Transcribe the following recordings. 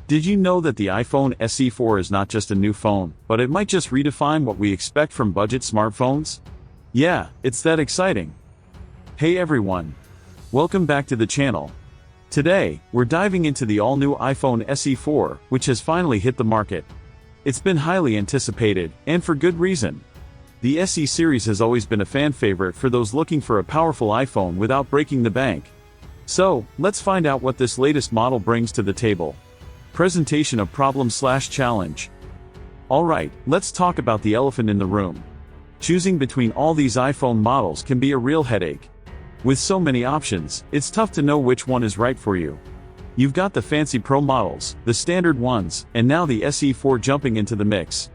Did you know that the iPhone SE4 is not just a new phone, but it might just redefine what we expect from budget smartphones? Yeah, it's that exciting. Hey everyone. Welcome back to the channel. Today, we're diving into the all-new iPhone SE4, which has finally hit the market. It's been highly anticipated, and for good reason. The SE series has always been a fan favorite for those looking for a powerful iPhone without breaking the bank. So, let's find out what this latest model brings to the table. Presentation of problem/challenge. Alright, let's talk about the elephant in the room. Choosing between all these iPhone models can be a real headache. With so many options, it's tough to know which one is right for you. You've got the fancy Pro models, the standard ones, and now the SE4 jumping into the mix.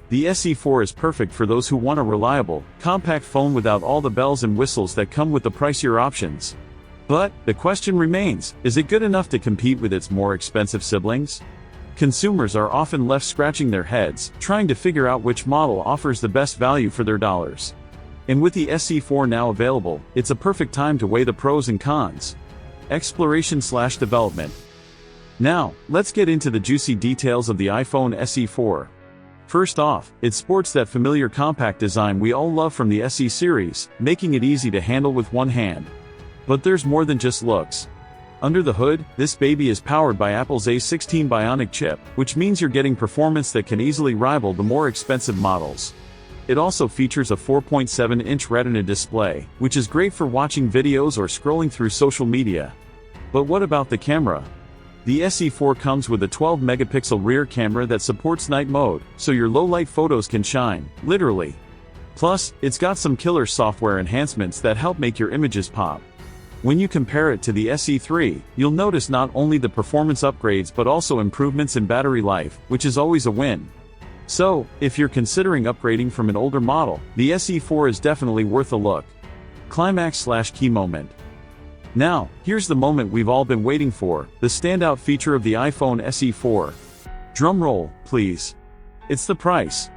The SE4 is perfect for those who want a reliable, compact phone without all the bells and whistles that come with the pricier options. But, the question remains, is it good enough to compete with its more expensive siblings? Consumers are often left scratching their heads, trying to figure out which model offers the best value for their dollars. And with the SE4 now available, it's a perfect time to weigh the pros and cons. Exploration/development. Now, let's get into the juicy details of the iPhone SE4. First off, it sports that familiar compact design we all love from the SE series, making it easy to handle with one hand. But there's more than just looks. Under the hood, this baby is powered by Apple's A16 Bionic chip, which means you're getting performance that can easily rival the more expensive models. It also features a 4.7-inch Retina display, which is great for watching videos or scrolling through social media. But what about the camera? The SE4 comes with a 12-megapixel rear camera that supports night mode, so your low-light photos can shine, literally. Plus, it's got some killer software enhancements that help make your images pop. When you compare it to the SE3, you'll notice not only the performance upgrades but also improvements in battery life, which is always a win. So, if you're considering upgrading from an older model, the SE4 is definitely worth a look. Climax/key moment. Now, here's the moment we've all been waiting for, the standout feature of the iPhone SE4. Drumroll, please. It's the price.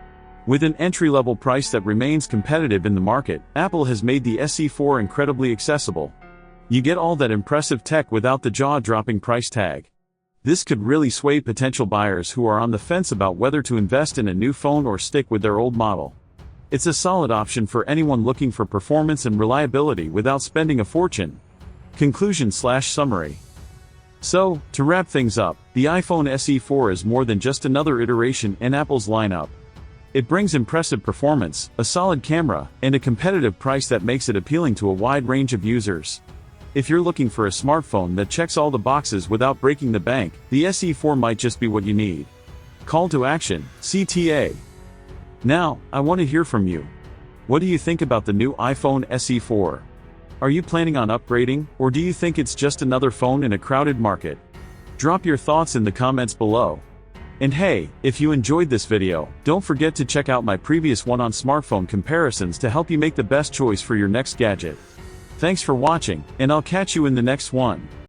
With an entry-level price that remains competitive in the market, Apple has made the SE4 incredibly accessible. You get all that impressive tech without the jaw-dropping price tag. This could really sway potential buyers who are on the fence about whether to invest in a new phone or stick with their old model. It's a solid option for anyone looking for performance and reliability without spending a fortune. Conclusion/summary. So, to wrap things up, the iPhone SE4 is more than just another iteration in Apple's lineup. It brings impressive performance, a solid camera, and a competitive price that makes it appealing to a wide range of users. If you're looking for a smartphone that checks all the boxes without breaking the bank, the SE4 might just be what you need. Call to action, CTA. Now, I want to hear from you. What do you think about the new iPhone SE4? Are you planning on upgrading, or do you think it's just another phone in a crowded market? Drop your thoughts in the comments below. And hey, if you enjoyed this video, don't forget to check out my previous one on smartphone comparisons to help you make the best choice for your next gadget. Thanks for watching, and I'll catch you in the next one.